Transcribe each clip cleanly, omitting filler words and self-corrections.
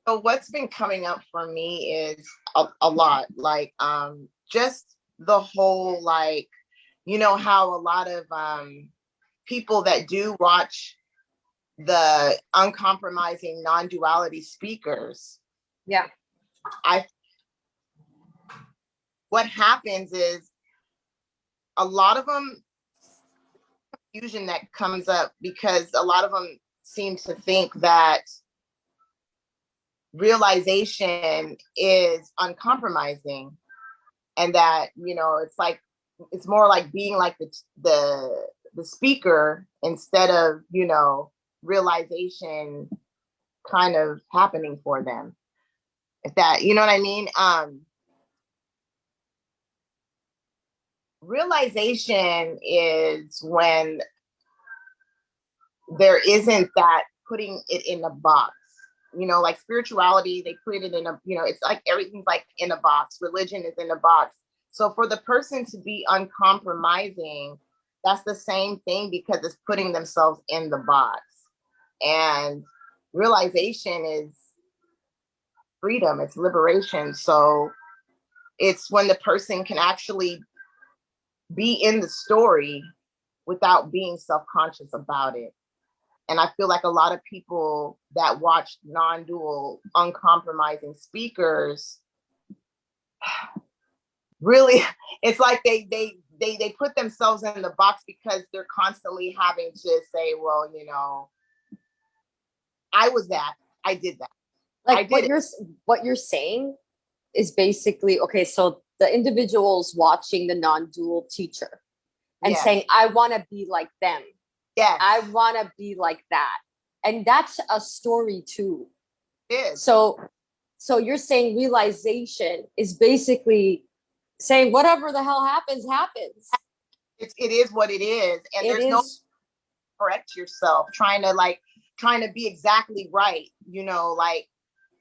So what's been coming up for me is a lot, like just the whole, like, you know how a lot of people that do watch the uncompromising non-duality speakers, Yeah. I what happens is a lot of them confusion that comes up because a lot of them seem to think that realization is uncompromising, and that, you know, it's like it's more like being like the speaker instead of, you know, realization kind of happening for them, if that, you know what I mean. Realization is when there isn't that putting it in a box, you know, like spirituality, they put it in a, you know, it's like everything's like in a box. Religion is in a box. So for the person to be uncompromising, that's the same thing, because it's putting themselves in the box. And realization is freedom, it's liberation. So it's when the person can actually be in the story without being self-conscious about it. And I feel like a lot of people that watch non-dual, uncompromising speakers, really, it's like they put themselves in the box because they're constantly having to say, well, you know, I was that, I did that. Like what you're saying is basically, okay, so the individual's watching the non-dual teacher and Yes. saying, I want to be like them. Yes. I want to be like that. And that's a story too. It is. So you're saying realization is basically saying whatever the hell happens, happens. It is what it is. And there's no correct yourself, trying to be exactly right, you know, like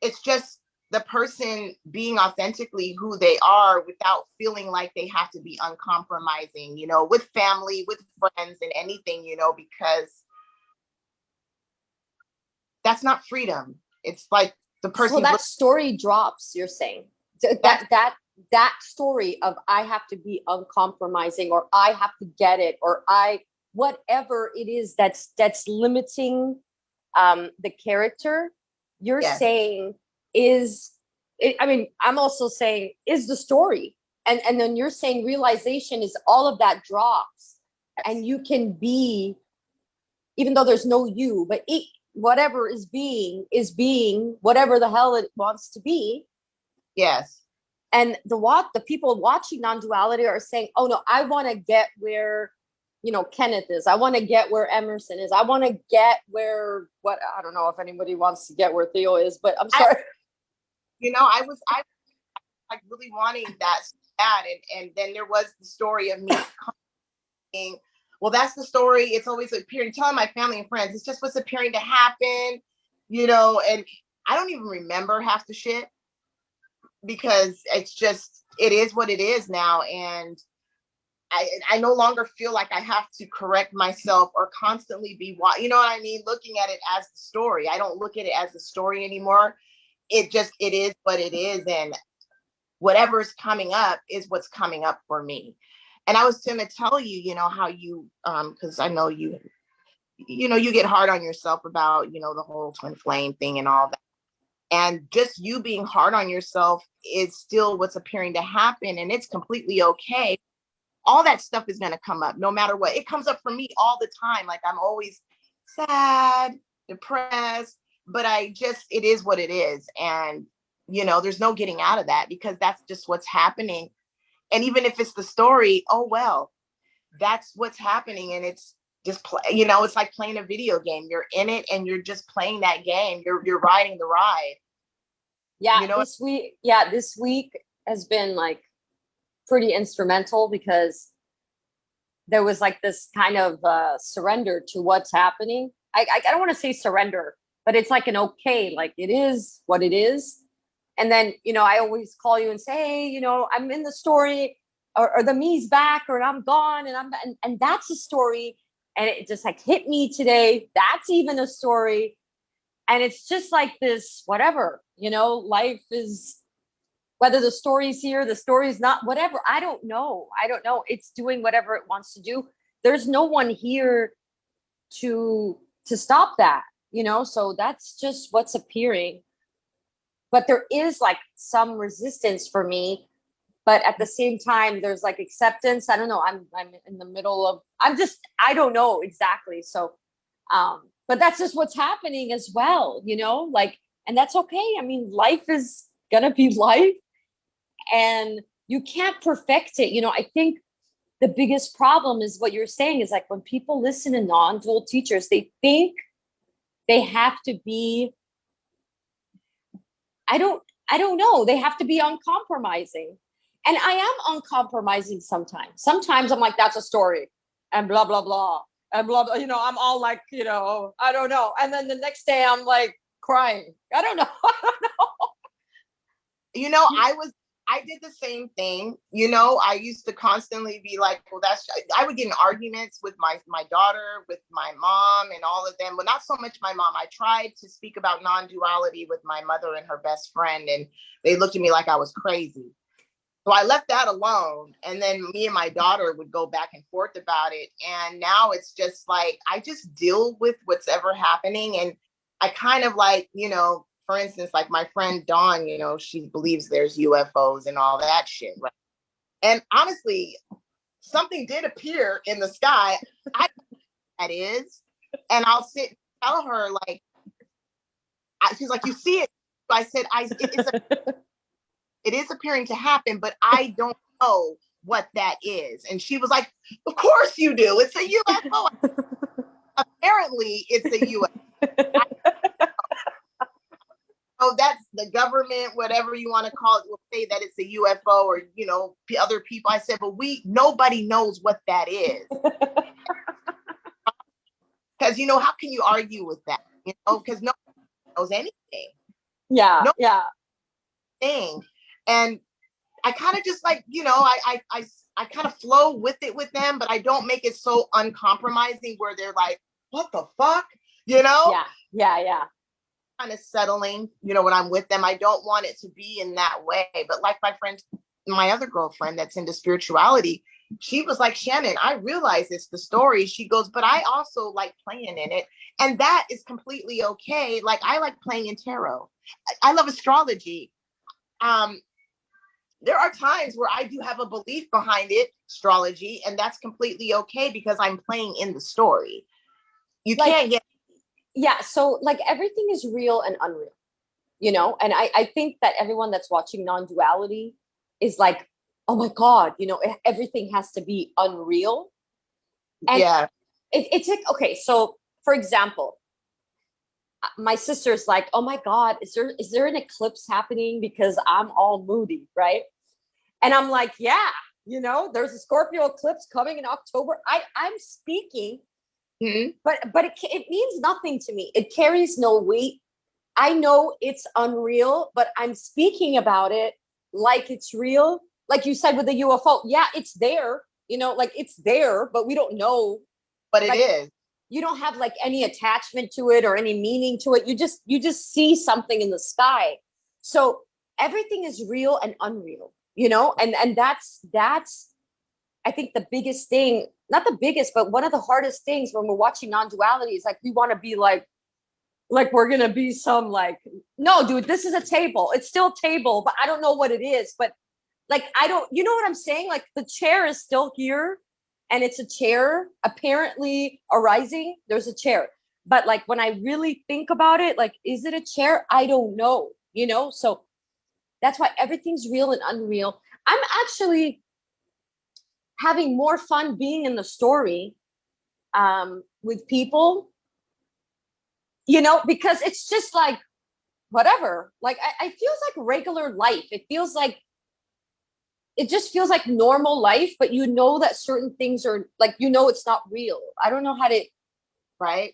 it's just the person being authentically who they are without feeling like they have to be uncompromising, you know, with family, with friends, and anything, you know, because that's not freedom. It's like the person. So that story drops, you're saying. That story of I have to be uncompromising, or I have to get it, or whatever it is that's limiting the character, you're saying is it, I mean, I'm also saying is the story. And then you're saying realization is all of that drops, and you can be, even though there's no you, but whatever is being whatever the hell it wants to be. Yes. And the people watching non-duality are saying, oh no, I want to get where, you know, Kenneth is. I want to get where Emerson is. I want to get where, what, I don't know if anybody wants to get where Theo is, but I'm sorry. You know, I was like really wanting that. And then there was the story of me coming, well, that's the story. It's always appearing, telling my family and friends, it's just what's appearing to happen, you know, and I don't even remember half the shit, because it's just, it is what it is now. And I no longer feel like I have to correct myself or constantly be, you know what I mean? Looking at it as the story. I don't look at it as the story anymore. It is what it is. And whatever's coming up is what's coming up for me. And I was going to tell you, you know, how you, because I know you know, you get hard on yourself about, you know, the whole twin flame thing and all that. And just you being hard on yourself is still what's appearing to happen. And it's completely okay. All that stuff is going to come up no matter what. It comes up for me all the time. Like I'm always sad, depressed, but it is what it is. And, you know, there's no getting out of that, because that's just what's happening. And even if it's the story, oh, well, that's what's happening. And it's just, you know, it's like playing a video game. You're in it and you're just playing that game. You're riding the ride. Yeah. You know? This week has been like pretty instrumental, because there was like this kind of surrender to what's happening. I don't want to say surrender, but it's like an okay, like it is what it is. And then, you know, I always call you and say, hey, you know, I'm in the story, or the me's back, or I'm gone, and that's a story. And it just like hit me today. That's even a story. And it's just like this, whatever, life is, whether the story's here, the story's not, whatever. I don't know. It's doing whatever it wants to do. There's no one here to stop that, so that's just what's appearing. But there is like some resistance for me, but at the same time there's like acceptance. I don't know, I'm in the middle of, I don't know exactly. So but that's just what's happening as well, like, and that's okay. I mean, life is gonna be life, and you can't perfect it. I think the biggest problem is what you're saying is like when people listen to non-dual teachers, they think they have to be, I don't know, they have to be uncompromising. And I am uncompromising sometimes. Sometimes I'm like, that's a story and blah, blah, blah. And blah, blah, I'm all like, I don't know. And then the next day I'm like crying. I don't know. I did the same thing. I used to constantly be like, well, I would get in arguments with my daughter, with my mom and all of them, but not so much my mom. I tried to speak about non-duality with my mother and her best friend, and they looked at me like I was crazy. So I left that alone. And then me and my daughter would go back and forth about it. And now it's just like, I just deal with what's ever happening. And I kind of like, for instance, like my friend Dawn, she believes there's UFOs and all that shit, right? And honestly, something did appear in the sky. I don't know what that is. And I'll sit and tell her, like, she's like, you see it? I said, it is appearing to happen, but I don't know what that is. And she was like, of course you do. It's a UFO. Apparently, it's a UFO. Oh, that's the government, whatever you want to call it, will say that it's a UFO or, other people. I said, but nobody knows what that is. Because, how can you argue with that? Because nobody knows anything. Yeah, yeah. Thing. And I kind of just like, I kind of flow with it with them, but I don't make it so uncompromising where they're like, what the fuck? Yeah. Kind of settling, when I'm with them. I don't want it to be in that way. But like my other girlfriend that's into spirituality, she was like, Shannon, I realize it's the story. She goes, but I also like playing in it. And that is completely okay. Like, I like playing in tarot. I love astrology. There are times where I do have a belief behind it, astrology, and that's completely okay because I'm playing in the story. You can't get. Yeah. So like everything is real and unreal, and I think that everyone that's watching non-duality is like, oh my God, everything has to be unreal. And yeah. It's like, okay. So for example, my sister's like, oh my God, is there an eclipse happening? Because I'm all moody, right? And I'm like, yeah, there's a Scorpio eclipse coming in October. I'm speaking, but it means nothing to me. It carries no weight. I know it's unreal, but I'm speaking about it like it's real. Like you said with the UFO, yeah, it's there. Like it's there, but we don't know. But it is. You don't have like any attachment to it or any meaning to it. You just see something in the sky. So everything is real and unreal, and that's I think the biggest thing, not the biggest, but one of the hardest things when we're watching non-duality is like we want to be like we're gonna be some like, no, dude, this is a table. It's still a table, but I don't know what it is. But like I don't, you know what I'm saying? Like the chair is still here. And it's a chair apparently arising. There's a chair. But like when I really think about it, like, is it a chair? I don't know, So that's why everything's real and unreal. I'm actually having more fun being in the story with people, because it's just like, whatever. Like, I feels like regular life. It just feels like normal life, but that certain things are like, it's not real. I don't know how to, right?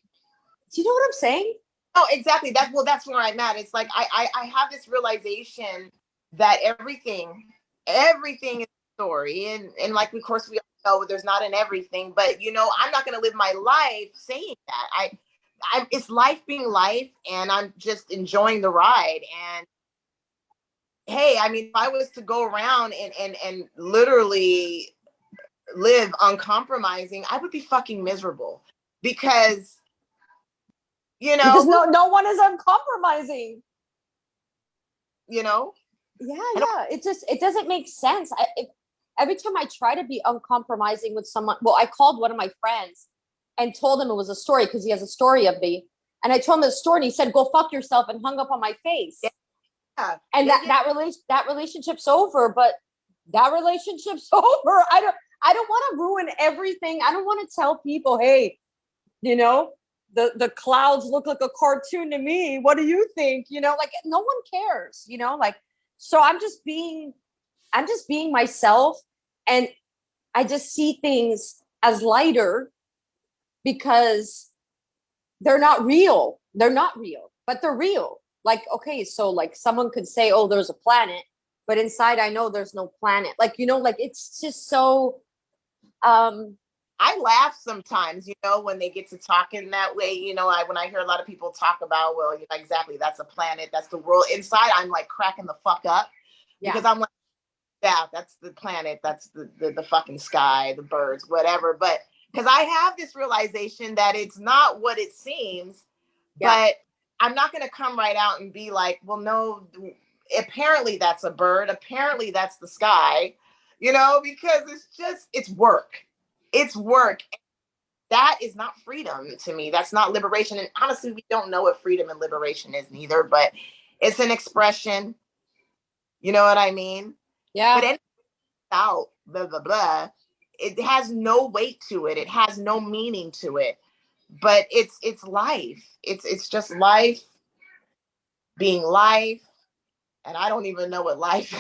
Do you know what I'm saying? Oh, exactly. That's where I'm at. It's like, I have this realization that everything is a story. And like, of course we all know there's not an everything, but I'm not going to live my life saying that. it's life being life, and I'm just enjoying the ride. And hey, I mean, if I was to go around and literally live uncompromising, I would be fucking miserable because, you Because know, no one is uncompromising. you know, Yeah. It doesn't make sense. Every time I try to be uncompromising with someone, well, I called one of my friends and told him it was a story because he has a story of me. And I told him the story and he said, go fuck yourself, and hung up on my face. yeah, And yeah, that relationship's over, but that relationship's over. I don't want to ruin everything. I don't want to tell people, hey, you know, the clouds look like a cartoon to me. What do you think? You know, like no one cares, you know, like, so I'm just being myself, and I just see things as lighter because they're not real. They're not real, but they're real. Like, okay, so like someone could say, oh, there's a planet, but inside I know there's no planet. Like, you know, like it's just so I laugh sometimes, you know, when they get to talking that way. You know, when I hear a lot of people talk about, well, you know, exactly, that's a planet, that's the world. Inside, I'm like cracking the fuck up because I'm like, yeah, that's the planet, that's the fucking sky, the birds, whatever. But because I have this realization that it's not what it seems, but I'm not going to come right out and be like, well, no, apparently that's a bird, apparently that's the sky, you know, because it's work. It's work. That is not freedom to me. That's not liberation. And honestly, we don't know what freedom and liberation is neither, but it's an expression. You know what I mean? yeah. But anything out, blah, blah, blah, it has no weight to it. It has no meaning to it. But it's life. It's just life being life. And I don't even know what life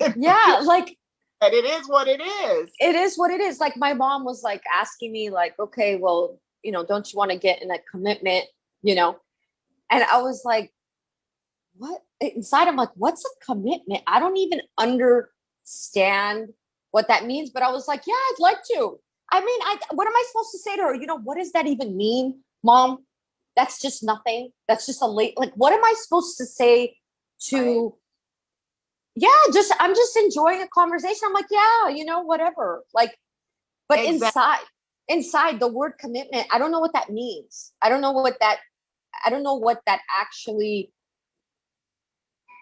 is. Yeah, like But it is what it is. it is what it is. Like my mom was like asking me, like, okay, well, you know, don't you want to get in a commitment, you know? And I was like, what? Inside, I'm like, what's a commitment? I don't even understand what that means. But I was like, yeah, I'd like to. I mean, what am I supposed to say to her? You know, what does that even mean, mom? That's just nothing. That's just a late, like, what am I supposed to say to, yeah, I'm just enjoying a conversation. I'm like, yeah, you know, whatever. Like, but Exactly. inside the word commitment, I don't know what that means. I don't know what that actually,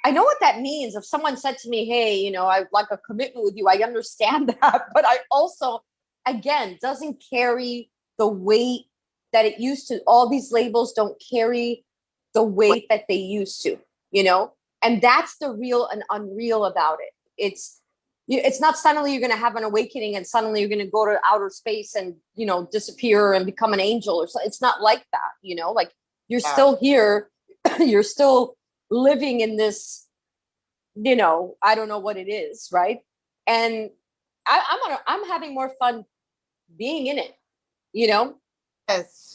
I know what that means. If someone said to me, hey, you know, I'd like a commitment with you, I understand that. But I also, again, doesn't carry the weight that it used to. All these labels don't carry the weight that they used to, you know? And that's the real and unreal about it. It's not suddenly you're going to have an awakening and suddenly you're going to go to outer space and, you know, disappear and become an angel or something. It's not like that, you know, like you're still here. You're still living in this, you know, I don't know what it is, right? And I'm having more fun being in it, you know.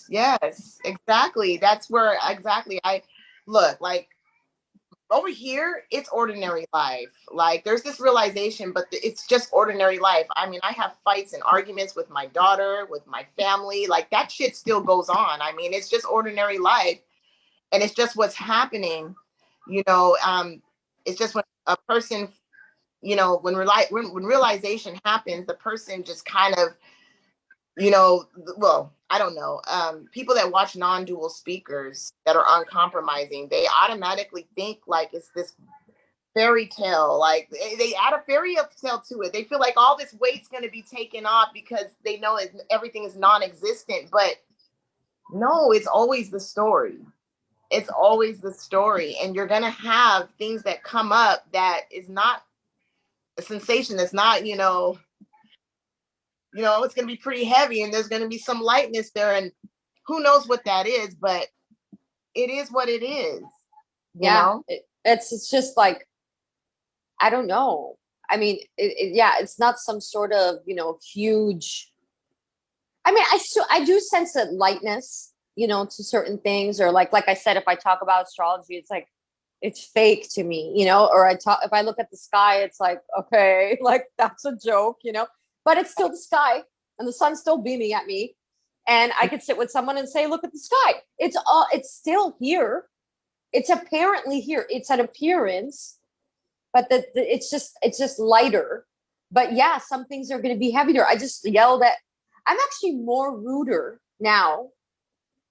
Yes, exactly. That's where exactly I look like over here. It's ordinary life. Like there's this realization, but it's just ordinary life. I mean, I have fights and arguments with my daughter, with my family. Like that shit still goes on. I mean, it's just ordinary life, and it's just what's happening. You know, it's just when a person, you know, when realization happens, the person just kind of, you know, well, I don't know. People that watch non-dual speakers that are uncompromising, they automatically think like it's this fairy tale. Like they add a fairy tale to it. They feel like all this weight's going to be taken off because they know everything is non-existent. But no, it's always the story. It's always the story. And you're going to have things that come up that is not a sensation. That's not, it's going to be pretty heavy and there's going to be some lightness there. And who knows what that is, but it is what it is, you know? It's just like, I don't know. I mean, it's not some sort of, you know, huge, I mean, I do sense a lightness, you know, to certain things, or like I said, if I talk about astrology, it's like, it's fake to me, you know, or if I look at the sky, it's like, okay, like that's a joke, you know, but it's still the sky and the sun's still beaming at me. And I could sit with someone and say, look at the sky. It's still here. It's apparently here. It's an appearance, but it's just lighter. But yeah, some things are going to be heavier. I just yelled at, I'm actually more ruder now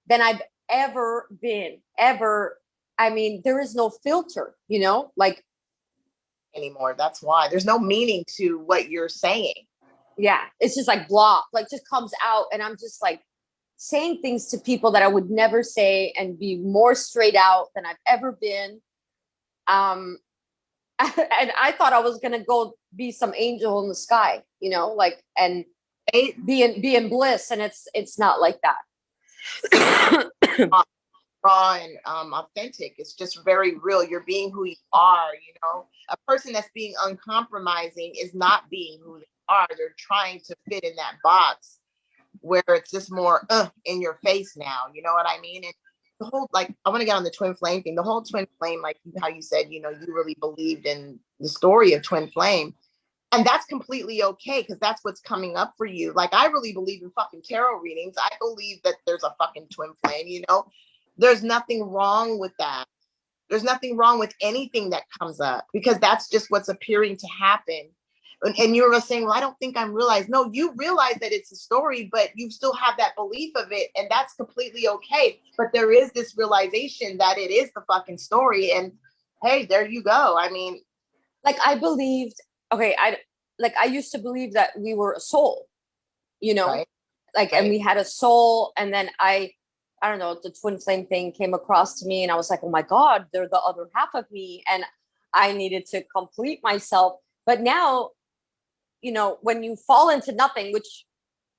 than I've ever been, ever. I mean, there is no filter, like anymore. That's why there's no meaning to what you're saying. Yeah, it's just like blah, like just comes out, and I'm just like saying things to people that I would never say, and be more straight out than I've ever been. And I thought I was gonna go be some angel in the sky, like, and be in bliss, and it's not like that. Raw and authentic. It's just very real. You're being who you are. A person that's being uncompromising is not being who they are. They're trying to fit in that box where it's just more in your face now. You know what I mean? And the whole, like, I want to get on the twin flame thing. The whole twin flame, like how you said, you really believed in the story of twin flame. And that's completely okay, because that's what's coming up for you. Like, I really believe in fucking tarot readings. I believe that there's a fucking twin flame, There's nothing wrong with that. There's nothing wrong with anything that comes up, because that's just what's appearing to happen. And you were saying, well, I don't think I'm realized. No, you realize that it's a story, but you still have that belief of it. And that's completely okay. But there is this realization that it is the fucking story. And hey, there you go. I mean, like, I believed, okay, I used to believe that we were a soul, right, like, right. And we had a soul. And then I don't know, the twin flame thing came across to me, and I was like, oh my God, they're the other half of me. And I needed to complete myself. But now, when you fall into nothing,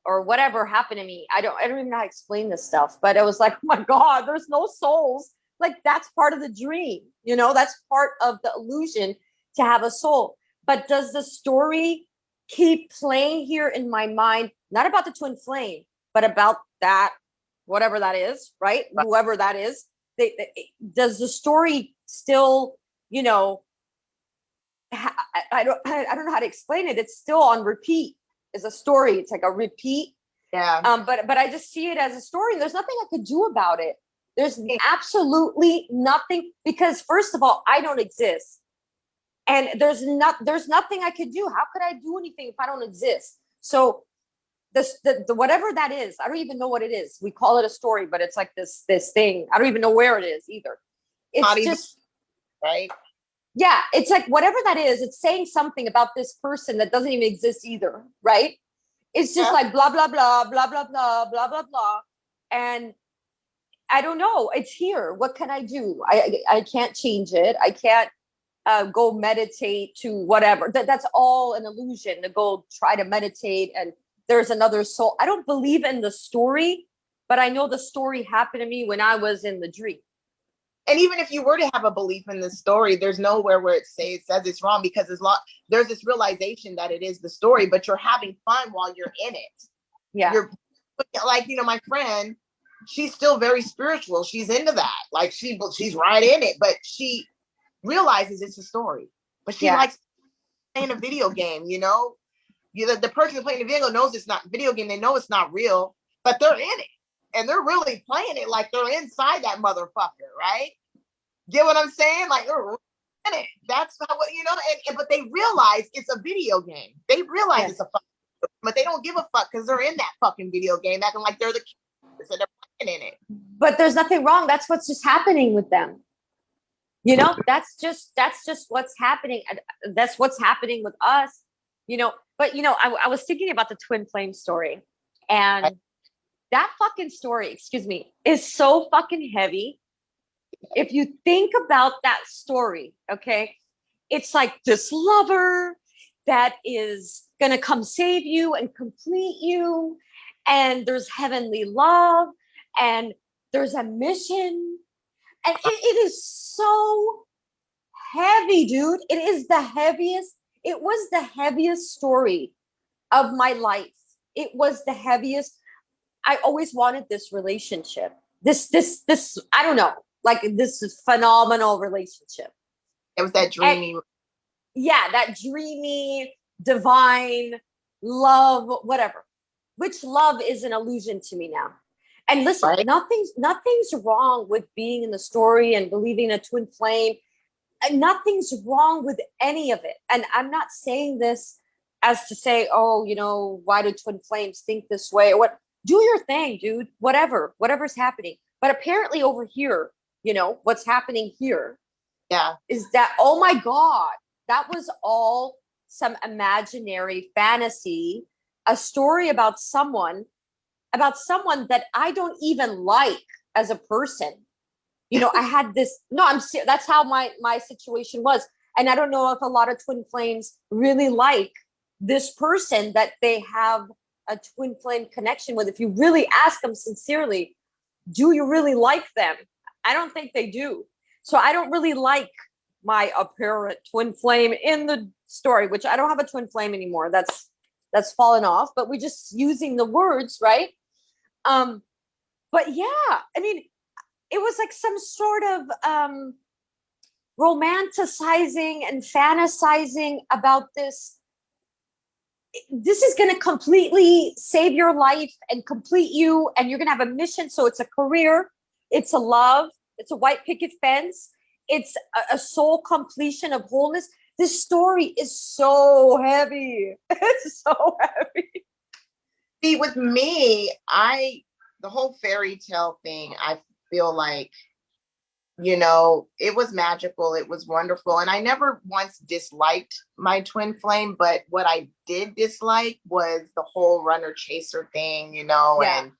or whatever happened to me, I don't even know how to explain this stuff, but it was like, oh my God, there's no souls. Like, that's part of the dream, that's part of the illusion, to have a soul. But does the story keep playing here in my mind, not about the twin flame, but about that, whatever that is, right? Whoever that is, does the story still, I don't know how to explain it. It's still on repeat. It's a story. It's like a repeat. Yeah. But I just see it as a story. There's nothing I could do about it. There's absolutely nothing, because first of all, I don't exist. And there's nothing I could do. How could I do anything if I don't exist? So the whatever that is, I don't even know what it is. We call it a story, but it's like this thing. I don't even know where it is either. It's just right. Yeah, it's like whatever that is, it's saying something about this person that doesn't even exist either, right? It's just like blah, blah, blah, blah, blah, blah, blah, blah, blah. And I don't know. It's here. What can I do? I can't change it. I can't go meditate to whatever. That's all an illusion, to go try to meditate and there's another soul. I don't believe in the story, but I know the story happened to me when I was in the dream. And even if you were to have a belief in the story, there's nowhere where it says it's wrong, because there's this realization that it is the story, but you're having fun while you're in it. Yeah. You're like, my friend, she's still very spiritual. She's into that. Like she's right in it, but she realizes it's a story. But she likes playing a video game, the person playing the video knows it's not video game. They know it's not real, but they're in it. And they're really playing it like they're inside that motherfucker, right? Get what I'm saying? Like, they're in it. That's how, but they realize it's a video game. They realize it's a fucking, but they don't give a fuck because they're in that fucking video game, acting like they're the kids and they're playing in it. But there's nothing wrong. That's what's just happening with them. That's just what's happening. That's what's happening with us, But, I was thinking about the twin flame story, and that fucking story, excuse me, is so fucking heavy. If you think about that story, okay, it's like this lover that is going to come save you and complete you. And there's heavenly love and there's a mission. And it is so heavy, dude. It is the heaviest. It was the heaviest story of my life. It was the heaviest. I always wanted this relationship. This, I don't know, like this is phenomenal relationship. It was that dreamy. That dreamy, divine love, whatever. which love is an illusion to me now. And listen, Right. nothing's wrong with being in the story and believing in a twin flame. And nothing's wrong with any of it. And I'm not saying this as to say, oh, you know, why do twin flames think this way or what? Do your thing, dude. Whatever's happening. But apparently over here, you know, what's happening here Yeah. is that, oh my God, that was all some imaginary fantasy, a story about someone that I don't even like as a person. You know, I had this, no, that's how my situation was. And I don't know if a lot of twin flames really like this person that they have a twin flame connection with. If you really ask them sincerely, do you really like them? I don't think they do. So I don't really like my apparent twin flame in the story, which I don't have a twin flame anymore. That's fallen off, but we're just using the words, right? But yeah, I mean, it was like some sort of romanticizing and fantasizing about this. This is going to completely save your life and complete you, and you're going to have a mission. So it's a career, it's a love, it's a white picket fence, it's a soul completion of wholeness. This story is so heavy. It's so heavy. See, with me, the whole fairy tale thing, I feel like, you know, it was magical. It was wonderful. And I never once disliked my twin flame, but what I did dislike was the whole runner chaser thing, you know, Yeah. and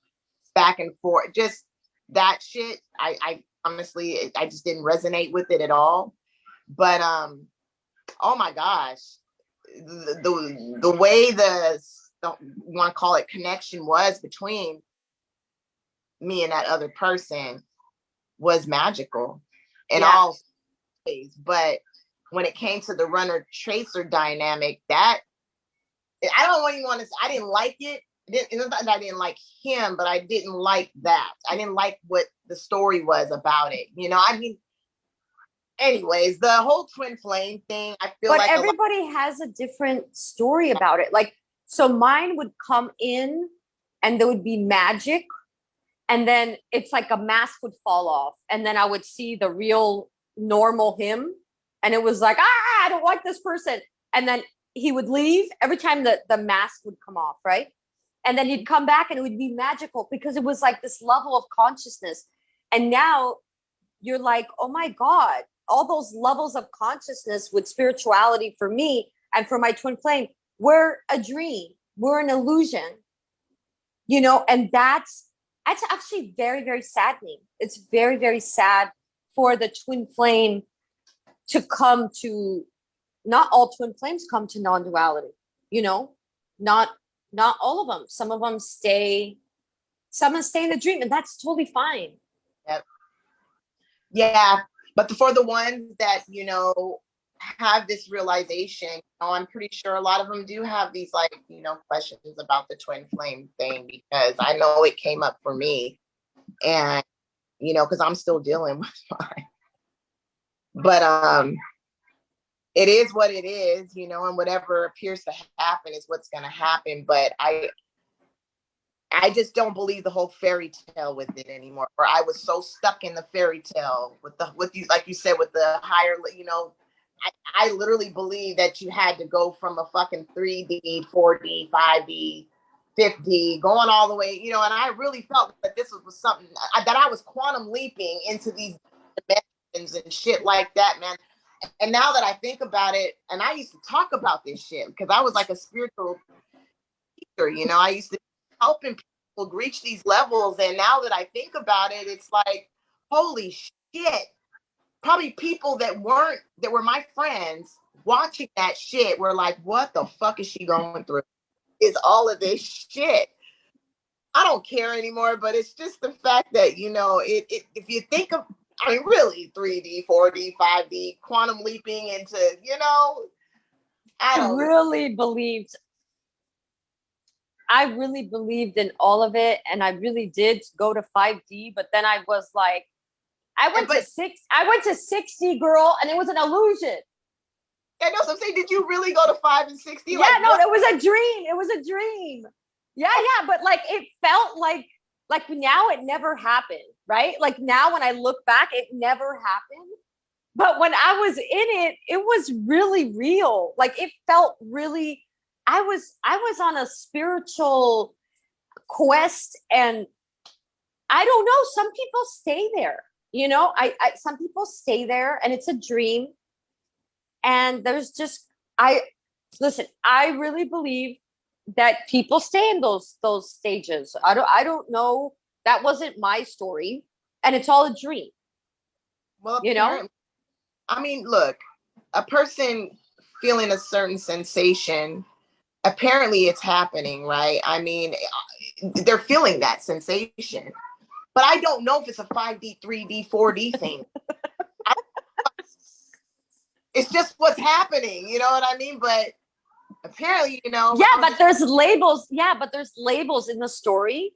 back and forth. Just that shit. I honestly, I just didn't resonate with it at all. But oh my gosh, the way the want to call it connection was between me and that other person was magical in all ways. But when it came to the runner chaser dynamic, that I don't even want to. I didn't like it. It's not that I didn't like him, but I didn't like that. I didn't like what the story was about it. You know, I mean, anyways, the whole twin flame thing, I feel but like everybody has a different story about it. Like, so mine would come in and there would be magic, and then it's like a mask would fall off, and then I would see the real normal him, and it was like, I don't like this person. And then he would leave every time the mask would come off, right? And then he'd come back and it would be magical because it was like this level of consciousness. And now you're like, oh my God, all those levels of consciousness with spirituality for me and for my twin flame were a dream, were an illusion, you know, and that's actually very, very saddening. It's very, very sad for the twin flame to come to, not all twin flames come to non-duality, you know, not all of them. Some of them stay in the dream, and that's totally fine. Yep. Yeah, but for the ones that, you know, have this realization, you know, I'm pretty sure a lot of them do have these, like, you know, questions about the twin flame thing, because I know it came up for me, and, you know, because I'm still dealing with mine. But it is what it is, you know, and whatever appears to happen is what's going to happen. But I just don't believe the whole fairy tale with it anymore. Or I was so stuck in the fairy tale with you, like you said, with the higher, you know, I literally believe that you had to go from a fucking 3D, 4D, 5D, 5D, going all the way, you know, and I really felt that this was something that I was quantum leaping into these dimensions and shit like that, man. And now that I think about it, and I used to talk about this shit because I was like a spiritual teacher, you know, I used to helping people reach these levels. And now that I think about it, it's like, holy shit. Probably people that were my friends watching that shit were like, what the fuck is she going through? Is all of this shit? I don't care anymore, but it's just the fact that, you know, it if you think of, I mean, really 3D, 4D, 5D, quantum leaping into, you know, I really believed in all of it, and I really did go to 5D, but then I was like, I went to 6D, girl, and it was an illusion. I know. So I'm saying, did you really go to 5 and 6D? Yeah, like, no, it was a dream. It was a dream. yeah, but like it felt like now it never happened, right? Like now when I look back, it never happened. But when I was in it, it was really real. Like it felt really I was on a spiritual quest, and I don't know, some people stay there. I some people stay there and it's a dream, and there's just I listen, I really believe that people stay in those stages. I don't know. That wasn't my story, and it's all a dream. Well, You know? apparently, I mean, look, a person feeling a certain sensation, apparently it's happening, right? I mean, they're feeling that sensation, but I don't know if it's a 5D, 3D, 4D thing. It's just what's happening, you know what I mean? But apparently, Yeah, but there's labels. Yeah, but there's labels in the story.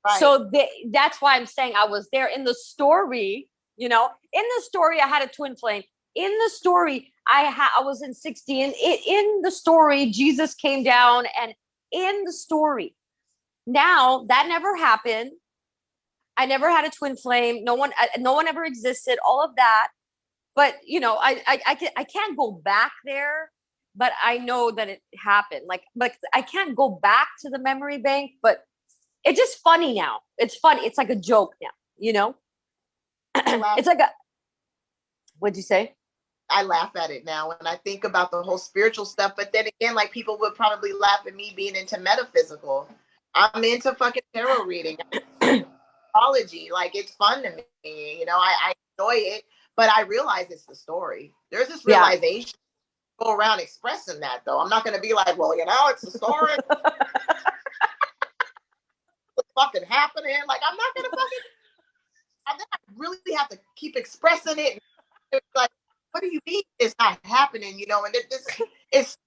Right. So that's why I'm saying I was there in the story. In the story, I had a twin flame. In the story, I was in 60. And in the story, Jesus came down, and in the story, now that never happened. I never had a twin flame. No one ever existed. All of that, but I can't go back there. But I know that it happened. Like I can't go back to the memory bank, but it's just funny now. It's funny. It's like a joke now. It's like what'd you say? I laugh at it now when I think about the whole spiritual stuff. But then again, like people would probably laugh at me being into metaphysical. I'm into fucking tarot reading, astrology. Like it's fun to me. I enjoy it, but I realize it's the story. There's this realization. Go around expressing that though. I'm not going to be like, well, it's a story. What's fucking happening? Like I'm not going to fucking. I really have to keep expressing it. It's like, what do you mean it's not happening? And it's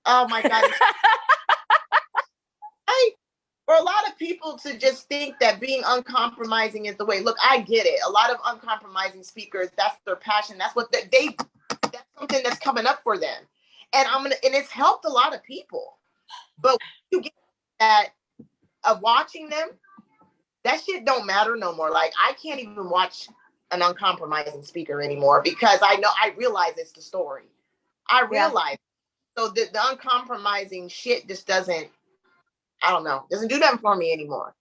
oh my god. For a lot of people to just think that being uncompromising is the way. Look, I get it. A lot of uncompromising speakers, that's their passion. That's what that's something that's coming up for them. And and it's helped a lot of people. But you get that of watching them, that shit don't matter no more. Like I can't even watch an uncompromising speaker anymore because I realize it's the story. I realize. So the uncompromising shit just doesn't do nothing for me anymore.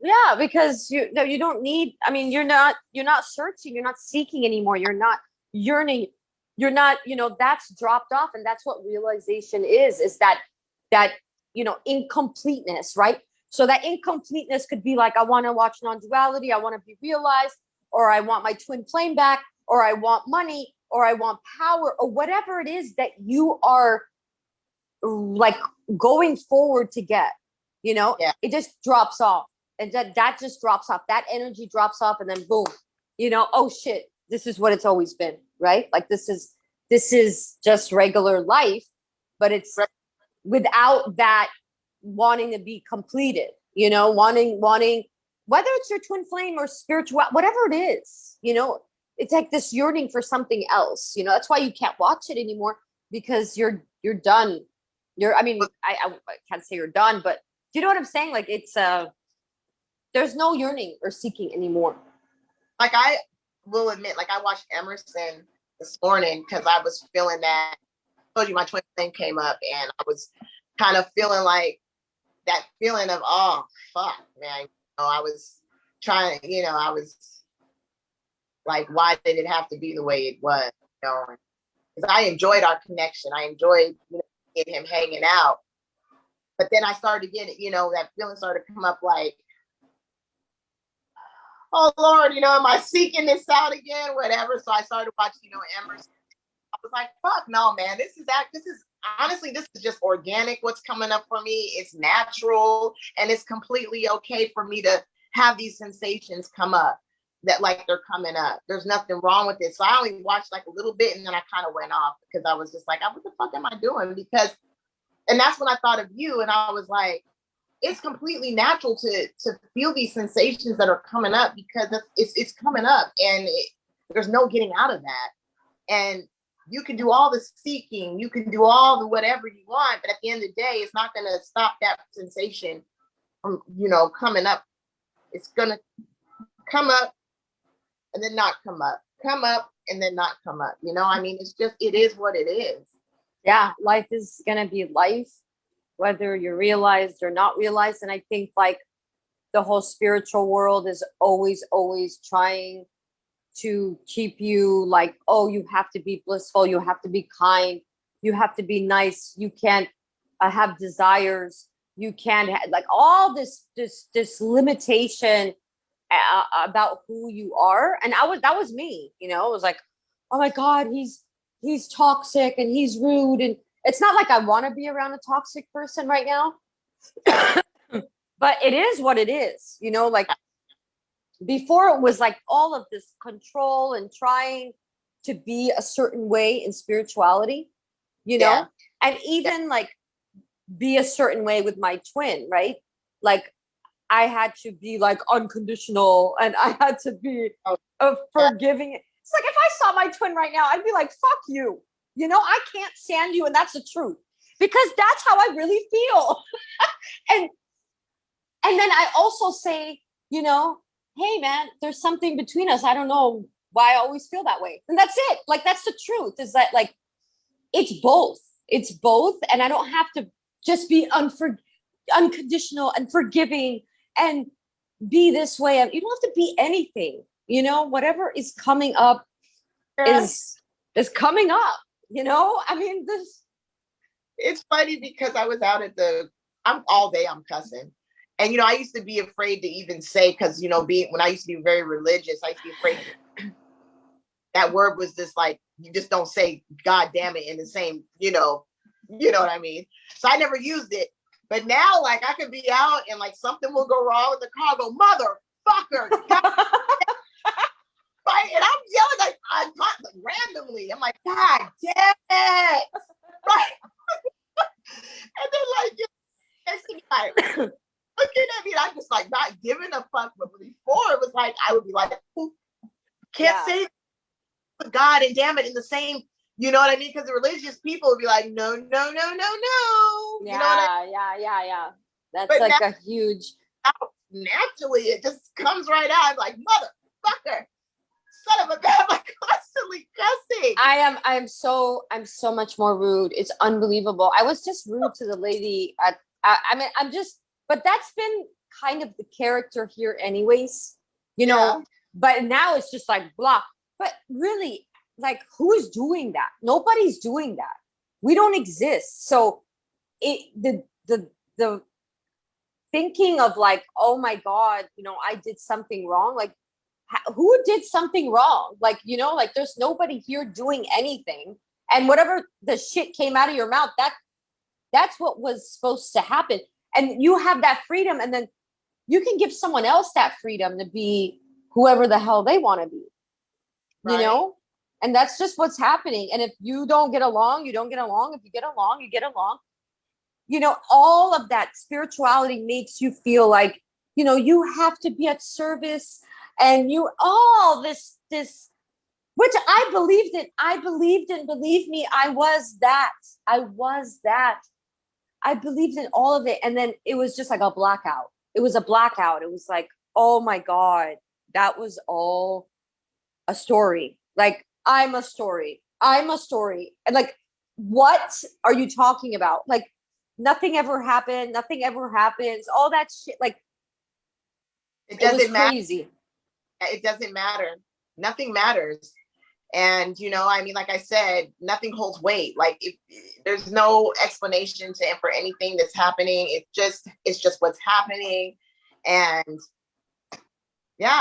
Yeah, because you don't need, I mean, you're not searching, you're not seeking anymore. You're not yearning. You're not, that's dropped off. And that's what realization is that, incompleteness, right? So that incompleteness could be like, I want to watch non-duality. I want to be realized, or I want my twin flame back, or I want money, or I want power, or whatever it is that you are like going forward to get, it just drops off. And that just drops off. That energy drops off, and then boom, oh shit, this is what it's always been, right? Like this is just regular life, but it's without that wanting to be completed, wanting whether it's your twin flame or spiritual, whatever it is, it's like this yearning for something else. That's why you can't watch it anymore, because you're done. I can't say you're done, but do you know what I'm saying? Like it's there's no yearning or seeking anymore. Like I will admit, like I watched Emerson this morning because I was feeling that. I told you my twin flame came up, and I was kind of feeling like that feeling of, oh fuck, man. I was trying, I was like, why did it have to be the way it was? Because I enjoyed our connection. I enjoyed him hanging out. But then I started to get, that feeling started to come up like, oh Lord, am I seeking this out again? Whatever. So I started watching, Emerson. I was like, fuck no, man. This is honestly, this is just organic. What's coming up for me? It's natural, and it's completely okay for me to have these sensations come up that like they're coming up. There's nothing wrong with it. So I only watched like a little bit, and then I kind of went off because I was just like, what the fuck am I doing? And that's when I thought of you, and I was like, it's completely natural to feel these sensations that are coming up because it's coming up, and there's no getting out of that. And you can do all the seeking, you can do all the whatever you want, but at the end of the day, it's not going to stop that sensation coming up. It's gonna come up and then not come up, come up and then not come up. I mean, it is what it is. Yeah, life is gonna be life, whether you're realized or not realized. And I think like the whole spiritual world is always, always trying to keep you like, oh, you have to be blissful, you have to be kind, you have to be nice, you can't have desires, you can't like all this limitation about who you are. And that was me, it was like, oh my God, he's toxic and he's rude. And it's not like I want to be around a toxic person right now. But it is what it is, like before it was like all of this control and trying to be a certain way in spirituality, Yeah. and even like be a certain way with my twin, right? Like I had to be like unconditional and I had to be forgiving. It's like if I saw my twin right now, I'd be like, fuck you. I can't stand you. And that's the truth because that's how I really feel. and then I also say, hey man, there's something between us. I don't know why I always feel that way. And that's it. Like, that's the truth, is that like, it's both. It's both. And I don't have to just be unconditional and forgiving and be this way. You don't have to be anything, whatever is coming up is coming up, I mean, it's funny because I was out I'm all day, I'm cussing. And, I used to be afraid to even say, because, when I used to be very religious, I used to be afraid that word was just like, you just don't say God damn it in the same, you know what I mean? So I never used it. But now, like, I could be out and like something will go wrong with the car, go, motherfucker. Right? And I'm yelling like randomly. I'm like, God damn it. Right. And then like, looking at me, and I'm just like not giving a fuck. But before it was like I would be like, can't say God and damn it in the same, you know what I mean? Because the religious people would be like, no, no, no, no, no. Yeah, you know what I mean? yeah. That's but like now, a huge. Naturally, it just comes right out. I'm like, motherfucker, son of a bitch, I'm like constantly cussing. I'm so much more rude. It's unbelievable. I was just rude to the lady at. I mean, I'm just. But that's been kind of the character here, anyways. But now it's just like blah. But really, like, who's doing that? Nobody's doing that. We don't exist. So the thinking of like, oh my God, I did something wrong. Like, who did something wrong? Like, like there's nobody here doing anything. And whatever the shit came out of your mouth, that's what was supposed to happen. And you have that freedom. And then you can give someone else that freedom to be whoever the hell they want to be. Right. And that's just what's happening. And if you don't get along, you don't get along. If you get along, you get along. All of that spirituality makes you feel like, you have to be at service and all this, which I believed in, believe me, I was that. I believed in all of it. And then it was just like a blackout. It was a blackout. It was like, oh my God, that was all a story. Like, I'm a story. And like, what are you talking about? Like, nothing ever happened. Nothing ever happens. All that shit. Like, it doesn't matter. Crazy. It doesn't matter. Nothing matters. And, I mean, like I said, nothing holds weight. Like, there's no explanation for anything that's happening. It's just what's happening. And